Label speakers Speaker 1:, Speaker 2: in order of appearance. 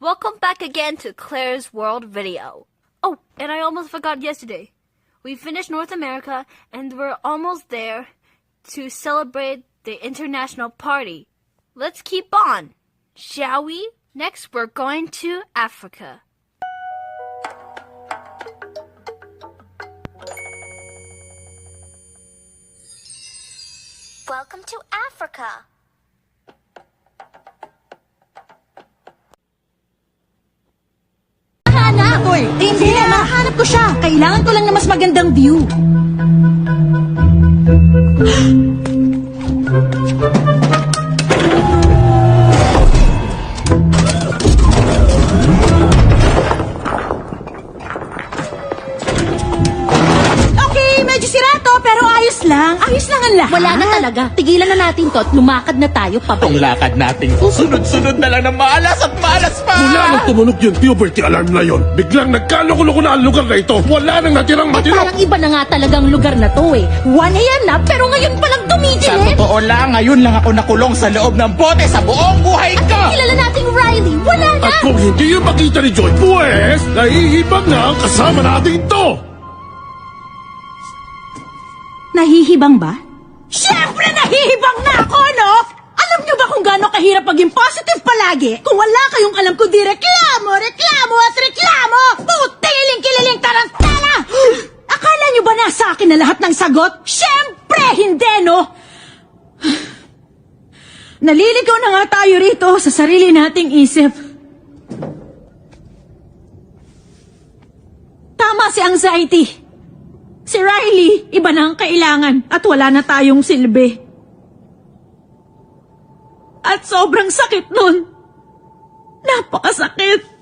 Speaker 1: Welcome back again to Claire's World Video. Oh, and I almost forgot yesterday. We finished North America and we're almost there to celebrate the international party. Let's keep on, shall we? Next, we're going to Africa.
Speaker 2: Welcome to Africa.
Speaker 3: Hanap! Hindi na, mahanap ko siya. Kailangan ko lang na mas magandang view. Okay, medyo sirato, pero ayos lang. Ayos lang ang lahat.
Speaker 4: Wala na talaga. Tigilan na natin to at lumakad na tayo
Speaker 5: Itong
Speaker 4: pabalik.
Speaker 5: lakad natin, sunod-sunod na lang ng malas at malas pa!
Speaker 6: Mula nang tumunog yung puberty alarm na yon, biglang nagkaloko-loko na ang lugar na ito. Wala nang natirang
Speaker 4: At
Speaker 6: matino.
Speaker 4: parang iba na nga talagang lugar na to eh. 1 AM na, pero ngayon palang
Speaker 5: Sa
Speaker 4: dumidilim.
Speaker 5: totoo lang, ngayon lang ako nakulong sa loob ng bote sa buong buhay ko!
Speaker 4: Kilala nating Riley, wala na.
Speaker 6: At kung hindi yung makita ni Joy, pues, nahihibang na ang kasama natin to.
Speaker 3: Nahihibang ba? Siyempre nahihibang na ako, no? Alam niyo ba kung gaano kahirap maging positive palagi? Kung wala kayong alam kundi reklamo, reklamo at reklamo! Putiling kililing tarantana! Akala niyo ba nasa akin na lahat ng sagot? Siyempre hindi, no? Naliligaw na nga tayo rito sa sarili nating isip. Tama si anxiety. Si Riley, iba na ang kailangan at wala na tayong silbi. At sobrang sakit nun. Napakasakit.